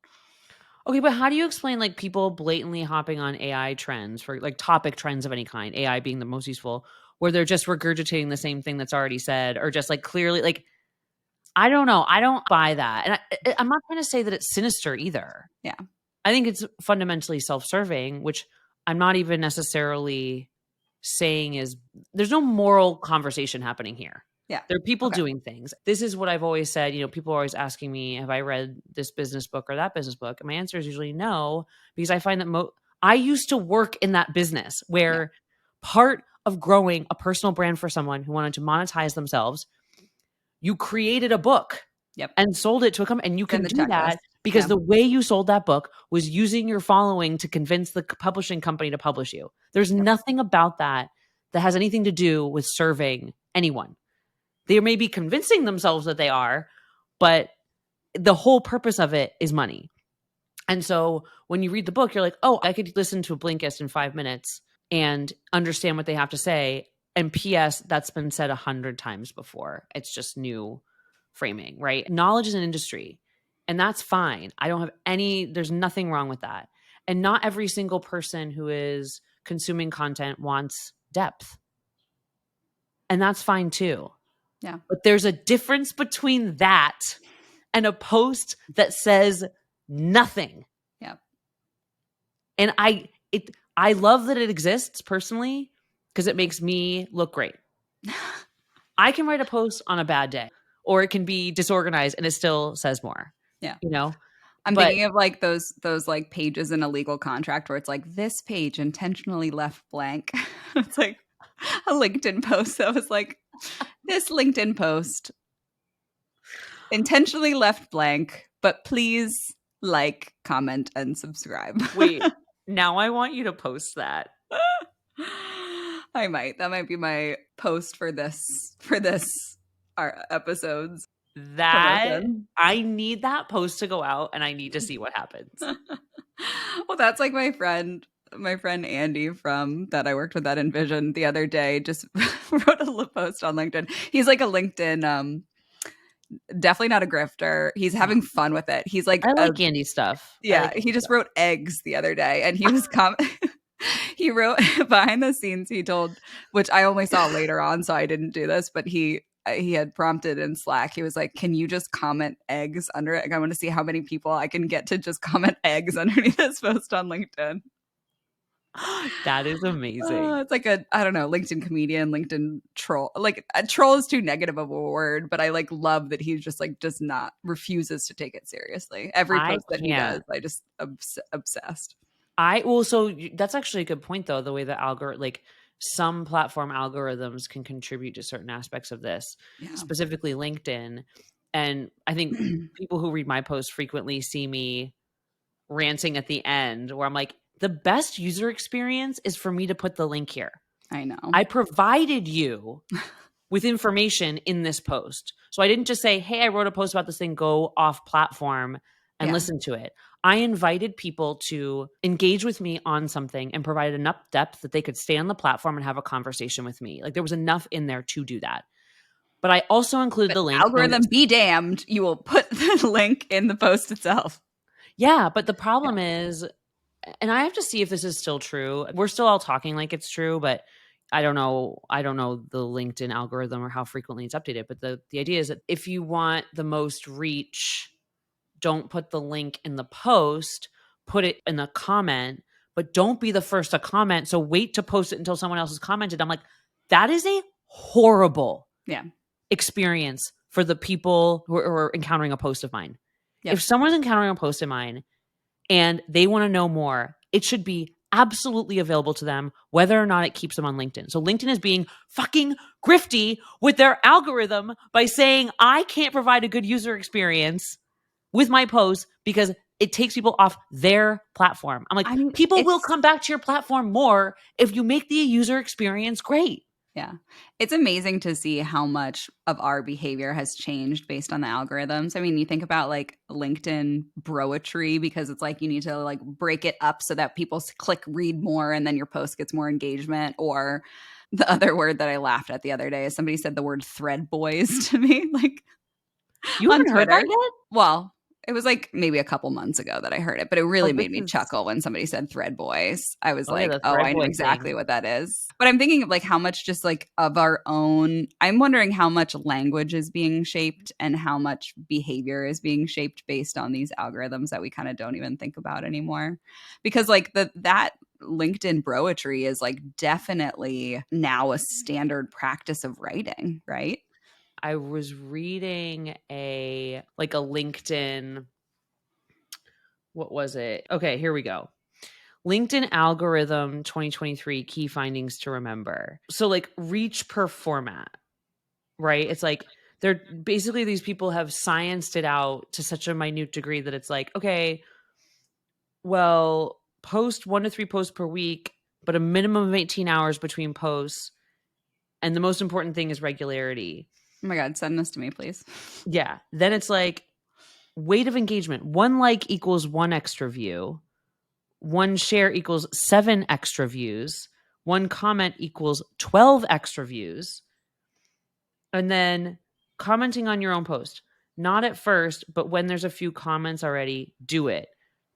Okay, but how do you explain like people blatantly hopping on AI trends for like topic trends of any kind, AI being the most useful, where they're just regurgitating the same thing that's already said, or just like clearly like, I don't know. I don't buy that. And I'm not trying to say that it's sinister either. Yeah. I think it's fundamentally self-serving, which I'm not even necessarily saying is there's no moral conversation happening here. Yeah. There are people Okay. doing things. This is what I've always said. You know, people are always asking me, have I read this business book or that business book? And my answer is usually no, because I find that I used to work in that business where part of growing a personal brand for someone who wanted to monetize themselves, you created a book and sold it to a company. And you can do that because the way you sold that book was using your following to convince the publishing company to publish you. There's nothing about that has anything to do with serving anyone. They may be convincing themselves that they are, but the whole purpose of it is money. And so when you read the book, you're like, oh, I could listen to a Blinkist in 5 minutes and understand what they have to say. And P.S., that's been said 100 times before. It's just new framing, right? Knowledge is an industry, and that's fine. There's nothing wrong with that. And not every single person who is consuming content wants depth. And that's fine too. Yeah. But there's a difference between that and a post that says nothing. Yeah. And I love that it exists personally because it makes me look great. I can write a post on a bad day, or it can be disorganized and it still says more. Yeah. You know? I'm thinking of like those like pages in a legal contract where it's like this page intentionally left blank. It's like a LinkedIn post that was like this LinkedIn post intentionally left blank, but please like, comment, and subscribe. Wait, now I want you to post that. I might. That might be my post for this our episodes. That I need that post to go out and I need to see what happens. Well, that's like my friend Andy from that I worked with at Envision the other day just wrote a post on LinkedIn. He's like a LinkedIn definitely not a grifter. He's having fun with it. He's like I like Andy stuff. Yeah, he just wrote eggs the other day and he was he wrote behind the scenes, he told, which I only saw later on, so I didn't do this, but he had prompted in Slack. He was like, can you just comment eggs under it? Like, I want to see how many people I can get to just comment eggs underneath this post on LinkedIn. That is amazing. It's like I don't know, LinkedIn comedian, LinkedIn troll. Like a troll is too negative of a word, but I like love that he just like refuses to take it seriously. Every post that he does, I just obsessed. So that's actually a good point though. The way that some platform algorithms can contribute to certain aspects of this, specifically LinkedIn. And I think people who read my posts frequently see me ranting at the end where I'm like, the best user experience is for me to put the link here. I know. I provided you with information in this post. So I didn't just say, hey, I wrote a post about this thing, go off platform and listen to it. I invited people to engage with me on something and provide enough depth that they could stay on the platform and have a conversation with me. Like there was enough in there to do that. But I also included the link. Algorithm be damned. You will put the link in the post itself. Yeah, but the problem is, and I have to see if this is still true. We're still all talking like it's true, but I don't know the LinkedIn algorithm or how frequently it's updated. But the idea is that if you want the most reach, don't put the link in the post, put it in a comment, but don't be the first to comment. So wait to post it until someone else has commented. I'm like, that is a horrible experience for the people who are encountering a post of mine. Yep. If someone's encountering a post of mine and they want to know more, it should be absolutely available to them, whether or not it keeps them on LinkedIn. So LinkedIn is being fucking grifty with their algorithm by saying I can't provide a good user experience with my posts because it takes people off their platform. I'm like, I mean, people will come back to your platform more if you make the user experience great. Yeah. It's amazing to see how much of our behavior has changed based on the algorithms. I mean, you think about like LinkedIn broetry, because it's like you need to like break it up so that people click read more and then your post gets more engagement. Or the other word that I laughed at the other day is somebody said the word thread boys to me, like You on haven't heard Twitter. that yet? Well, it was like maybe a couple months ago that I heard it, but it really made me is- chuckle when somebody said thread boys. I was Oh, yeah, like, the oh, thread I know boy exactly thing. what that is. But I'm thinking of like how much just like of our own, I'm wondering how much language is being shaped and how much behavior is being shaped based on these algorithms that we kind of don't even think about anymore. Because like that LinkedIn broetry is like definitely now a standard practice of writing, right? I was reading a LinkedIn, what was it? Okay, here we go. LinkedIn algorithm 2023 key findings to remember. So like reach per format, right? It's like they're basically, these people have scienced it out to such a minute degree that it's like, okay, well, post 1 to 3 posts per week, but a minimum of 18 hours between posts. And the most important thing is regularity. Oh my God, send this to me, please. Yeah. Then it's like weight of engagement. 1 like equals 1 extra view. 1 share equals 7 extra views. 1 comment equals 12 extra views. And then commenting on your own post. Not at first, but when there's a few comments already, do it.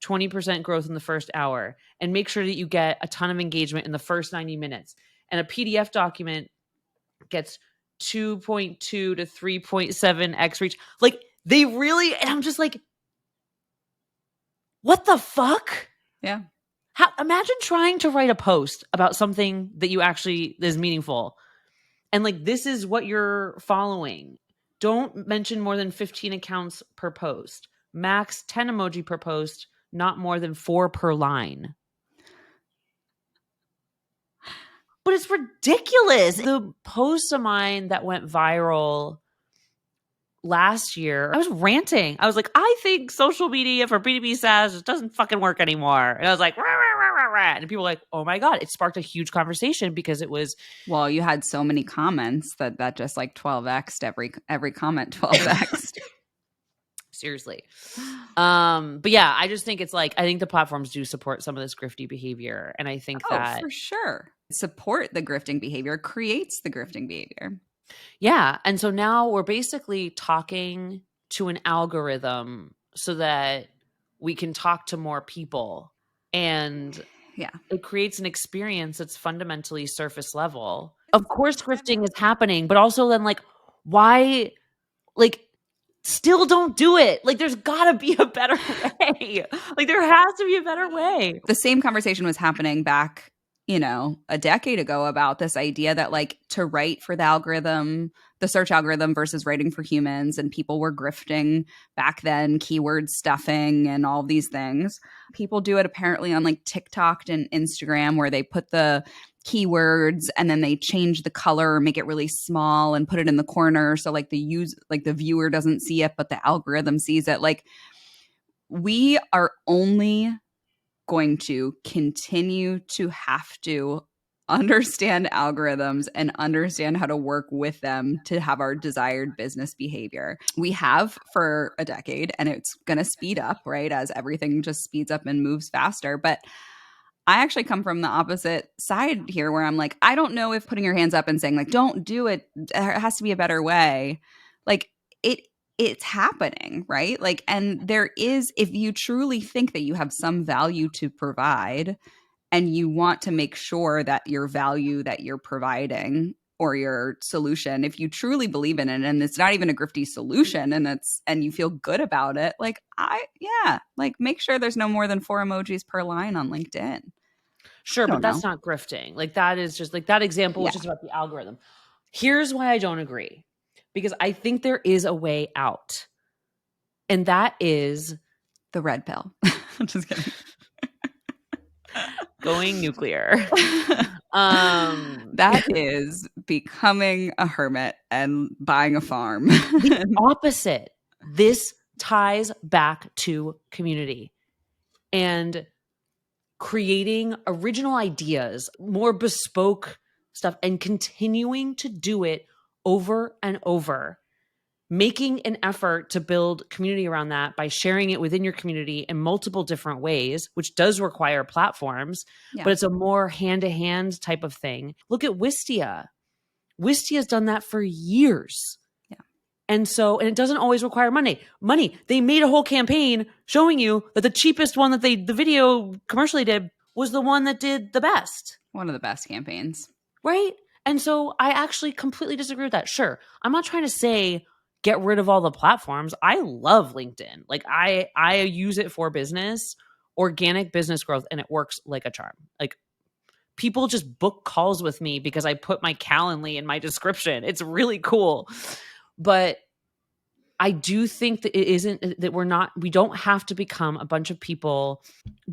20% growth in the first hour. And make sure that you get a ton of engagement in the first 90 minutes. And a PDF document gets 2.2 to 3.7x reach. Like they really, and I'm just like, what the fuck? Yeah. Imagine trying to write a post about something that you actually is meaningful. And like, this is what you're following. Don't mention more than 15 accounts per post. Max 10 emoji per post, not more than 4 per line. But it's ridiculous. The post of mine that went viral last year, I was ranting. I was like, I think social media for B2B SaaS just doesn't fucking work anymore. And I was like, rah, rah, rah, rah, rah. And people were like, oh my God, it sparked a huge conversation because it was. Well, you had so many comments that just like 12x'd every comment 12x'd. Seriously. But yeah, I just think it's like, I think the platforms do support some of this grifty behavior. And I think that for sure. Support the grifting behavior, creates the grifting behavior. Yeah. And so now we're basically talking to an algorithm so that we can talk to more people. And yeah, it creates an experience that's fundamentally surface level. Of course, grifting is happening, but also then like, why, like, still don't do it. Like, there's gotta be a better way. Like, there has to be a better way. The same conversation was happening back, a decade ago about this idea that like to write for the algorithm, the search algorithm versus writing for humans, and people were grifting back then, keyword stuffing and all these things. People do it apparently on like TikTok and Instagram, where they put the keywords and then they change the color, make it really small and put it in the corner so like the viewer doesn't see it but the algorithm sees it. Like, we are only going to continue to have to understand algorithms and understand how to work with them to have our desired business behavior. We have for a decade, and it's going to speed up, right? As everything just speeds up and moves faster. But I actually come from the opposite side here, where I'm like, I don't know if putting your hands up and saying like, don't do it, there has to be a better way. Like it's happening, right? Like, and there is, if you truly think that you have some value to provide and you want to make sure that your value that you're providing or your solution, if you truly believe in it and it's not even a grifty solution and you feel good about it, like make sure there's no more than 4 emojis per line on LinkedIn. Sure, but that's not grifting. Like, that is just like, that example was just about the algorithm. Here's why I don't agree. Because I think there is a way out. And that is the red pill. I'm just kidding. Going nuclear. That is becoming a hermit and buying a farm. The opposite. This ties back to community. and creating original ideas, more bespoke stuff, and continuing to do it over and over, making an effort to build community around that by sharing it within your community in multiple different ways, which does require platforms, but it's a more hand-to-hand type of thing. Look at Wistia. Wistia's done that for years. And it doesn't always require money. They made a whole campaign showing you that the cheapest one that the video commercially did was the one that did the best. One of the best campaigns. Right? And so I actually completely disagree with that. Sure. I'm not trying to say get rid of all the platforms. I love LinkedIn. Like I use it for business, organic business growth, and it works like a charm. Like people just book calls with me because I put my Calendly in my description. It's really cool. But I do think that it isn't that we don't have to become a bunch of people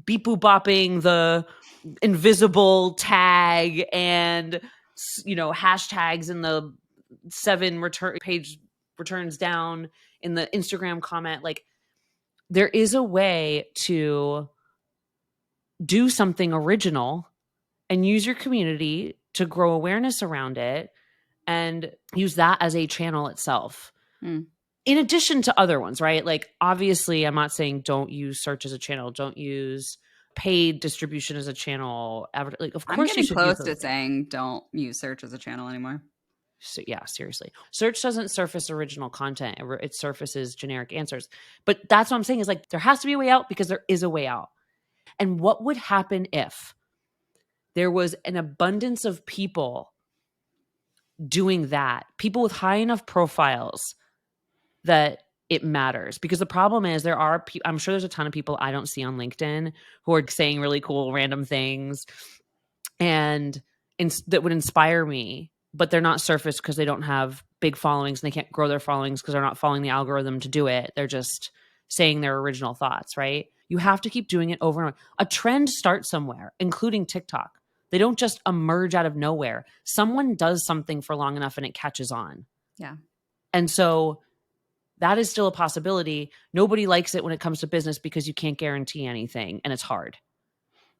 beep boop bopping the invisible tag and, hashtags in the 7 page returns down in the Instagram comment. Like there is a way to do something original and use your community to grow awareness around it and use that as a channel itself. In addition to other ones, right? Like obviously I'm not saying don't use search as a channel, don't use paid distribution as a channel. Like of course I'm getting close to saying don't use search as a channel anymore. So yeah, seriously. Search doesn't surface original content. It surfaces generic answers. But that's what I'm saying is like there has to be a way out because there is a way out. And what would happen if there was an abundance of people doing that, people with high enough profiles that it matters? Because the problem is I'm sure there's a ton of people I don't see on LinkedIn who are saying really cool random things and that would inspire me, but they're not surfaced because they don't have big followings and they can't grow their followings because they're not following the algorithm to do it. They're just saying their original thoughts, right? You have to keep doing it over and over. A trend starts somewhere, including TikTok. They don't just emerge out of nowhere. Someone does something for long enough and it catches on. Yeah. And so that is still a possibility. Nobody likes it when it comes to business because you can't guarantee anything and it's hard.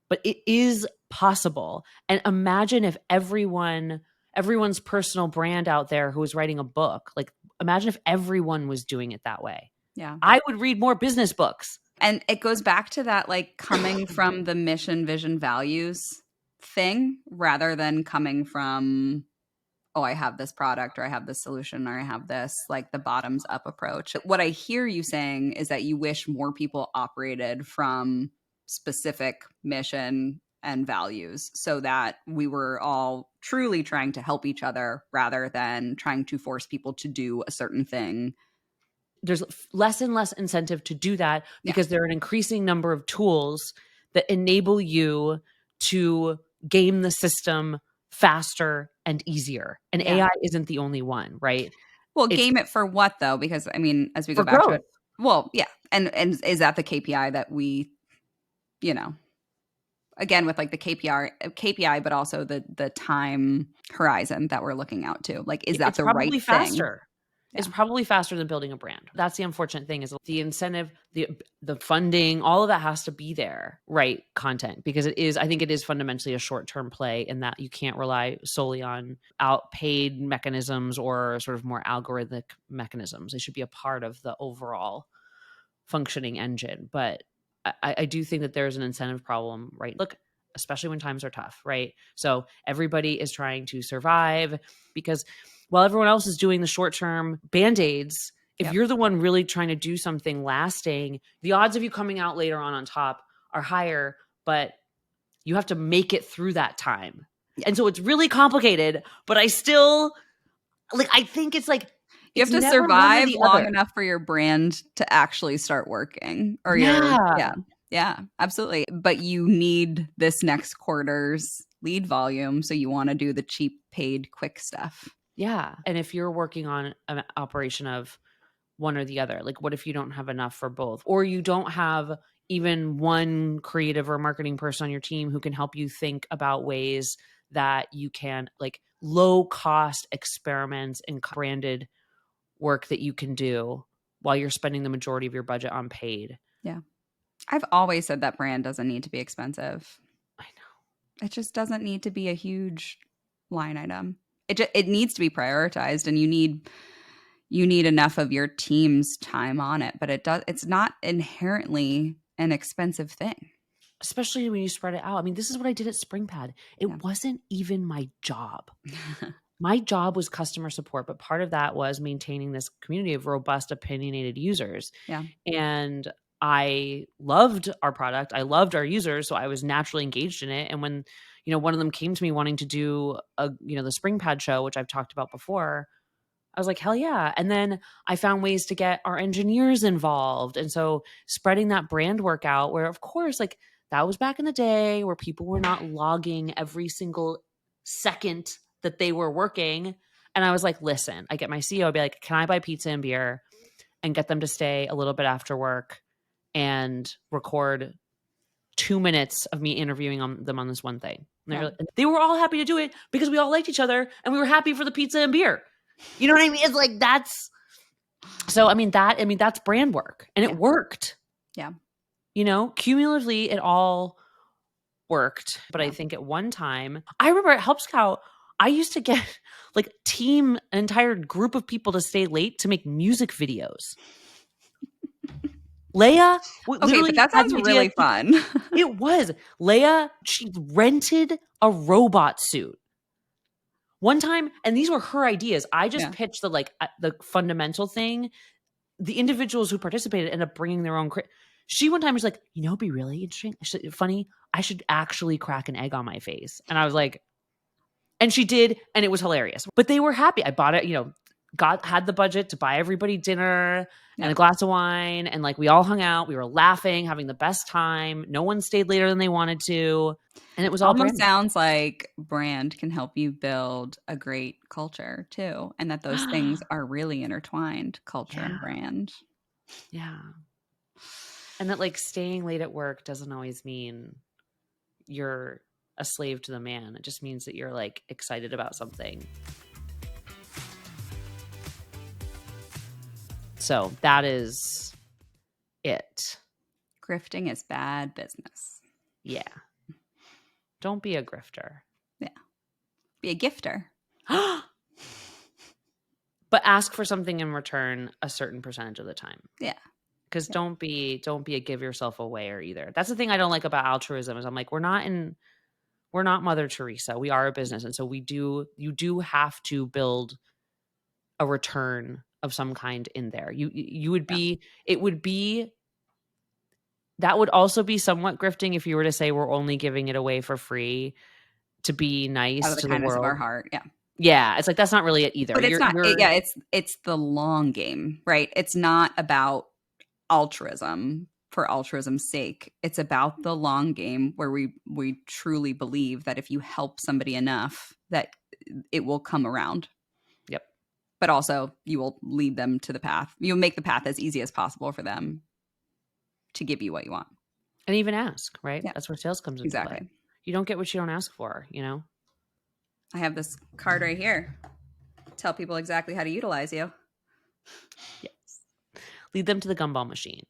But it is possible. And imagine if everyone's personal brand out there who is writing a book, like imagine if everyone was doing it that way. Yeah. I would read more business books. And it goes back to that, like coming from the mission, vision, values thing rather than coming from, oh, I have this product or I have this solution or I have this, like the bottoms up approach. What I hear you saying is that you wish more people operated from specific mission and values so that we were all truly trying to help each other rather than trying to force people to do a certain thing. There's less and less incentive to do that because there are an increasing number of tools that enable you to game the system faster and easier. And AI isn't the only one, right? Well, game it for what though? Because I mean, as we go back to it, well, yeah. And is that the KPI that we, again, with like the KPI, but also the time horizon that we're looking out to, like, is that the right thing? Faster. It's probably faster than building a brand. That's the unfortunate thing is the incentive, the funding, all of that has to be there, right? Content, because I think it is fundamentally a short-term play in that you can't rely solely on outpaid mechanisms or sort of more algorithmic mechanisms. They should be a part of the overall functioning engine. But I do think that there's an incentive problem, right? Look, especially when times are tough, right? So everybody is trying to survive because while everyone else is doing the short-term Band-Aids, if you're the one really trying to do something lasting, the odds of you coming out later on top are higher, but you have to make it through that time. Yeah. And so it's really complicated, but I still, I think it's like, you have to survive long enough for your brand to actually start working or yeah, absolutely. But you need this next quarter's lead volume. So you want to do the cheap paid quick stuff. Yeah. And if you're working on an operation of one or the other, like what if you don't have enough for both? Or you don't have even one creative or marketing person on your team who can help you think about ways that you can like low cost experiments and branded work that you can do while you're spending the majority of your budget on paid. Yeah. I've always said that brand doesn't need to be expensive. I know. It just doesn't need to be a huge line item. It needs to be prioritized, and you need enough of your team's time on it, but it's not inherently an expensive thing. Especially when you spread it out. I mean, this is what I did at SpringPad. It wasn't even my job. My job was customer support, but part of that was maintaining this community of robust, opinionated users. Yeah. And I loved our product. I loved our users. So I was naturally engaged in it. And when, one of them came to me wanting to do the SpringPad show, which I've talked about before, I was like, hell yeah. And then I found ways to get our engineers involved. And so spreading that brand work out, where of course, like that was back in the day where people were not logging every single second that they were working. And I was like, listen, I get my CEO, I'd be like, can I buy pizza and beer and get them to stay a little bit after work and record 2 minutes of me interviewing them on this one thing? And they were all happy to do it because we all liked each other and we were happy for the pizza and beer. You know what I mean? It's like that's brand work, and it worked. Yeah. Cumulatively it all worked. But I think at one time, I remember at Help Scout, I used to get like an entire group of people to stay late to make music videos. Leia, okay, but that sounds really fun. It was. Leia, she rented a robot suit one time, and these were her ideas. I just pitched the fundamental thing. The individuals who participated ended up bringing their own. She one time was like, it'd be really interesting, funny. I should actually crack an egg on my face, and I was like, and she did, and it was hilarious. But they were happy. I bought it. Had the budget to buy everybody dinner and a glass of wine, and like we all hung out. We were laughing, having the best time. No one stayed later than they wanted to, and it was all almost sounds like brand can help you build a great culture too, and that those things are really intertwined, culture and brand. Yeah, and that like staying late at work doesn't always mean you're a slave to the man. It just means that you're like excited about something. So that is it. Grifting is bad business. Yeah. Don't be a grifter. Yeah. Be a gifter. But ask for something in return a certain percentage of the time. Yeah. Because don't be a give yourself awayer either. That's the thing I don't like about altruism is I'm like, we're not Mother Teresa. We are a business. And so you do have to build a return of some kind in there. You would be, it would be, that would also be somewhat grifting if you were to say we're only giving it away for free to be nice out of the to the kindness world. of our heart. Yeah. Yeah. It's like, that's not really it either. But it's the long game, right? It's not about altruism for altruism's sake. It's about the long game where we truly believe that if you help somebody enough that it will come around. Yep. But also you will lead them to the path. You'll make the path as easy as possible for them to give you what you want. And even ask, right? Yeah. That's where sales comes into Exactly. play. You don't get what you don't ask for, I have this card right here. Tell people exactly how to utilize you. Yes. Lead them to the gumball machine.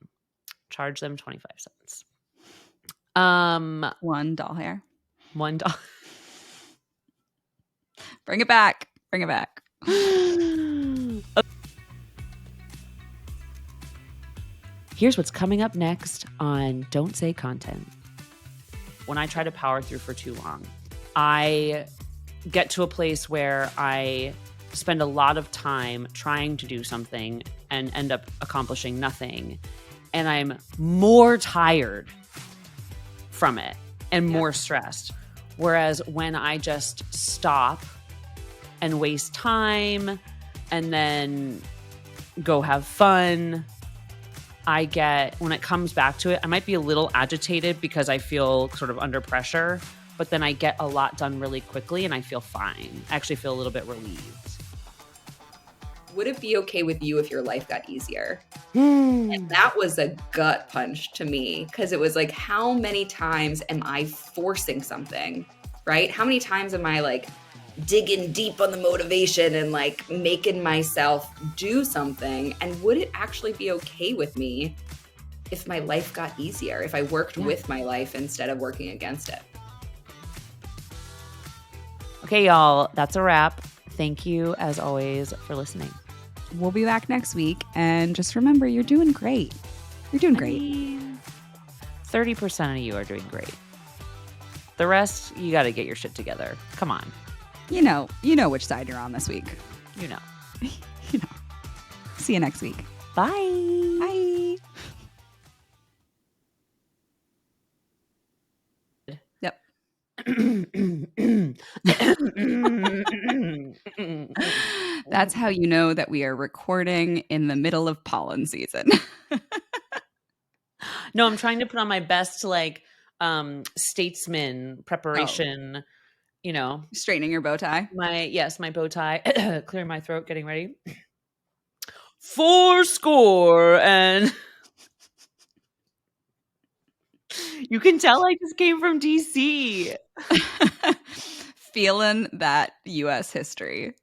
Charge them 25 cents. One doll hair. $1. Bring it back. Bring it back. Here's what's coming up next on Don't Say Content. When I try to power through for too long, I get to a place where I spend a lot of time trying to do something and end up accomplishing nothing. And I'm more tired from it and more stressed. Whereas when I just stop and waste time and then go have fun, when it comes back to it, I might be a little agitated because I feel sort of under pressure, but then I get a lot done really quickly and I feel fine. I actually feel a little bit relieved. Would it be okay with you if your life got easier? And that was a gut punch to me because it was like, how many times am I forcing something, right? How many times am I like digging deep on the motivation and like making myself do something? And would it actually be okay with me if my life got easier, if I worked with my life instead of working against it. Okay, y'all, that's a wrap. Thank you, as always, for listening. We'll be back next week. And just remember, you're doing great. You're doing great. 30% of you are doing great. The rest, you got to get your shit together. Come on. You know which side you're on this week. You know. You know. See you next week. Bye. Bye. Yep. That's how you know that we are recording in the middle of pollen season. No, I'm trying to put on my best statesman preparation, Straightening your bow tie. My bow tie, clearing my throat, getting ready. 4 and you can tell I just came from DC. Feeling that US history.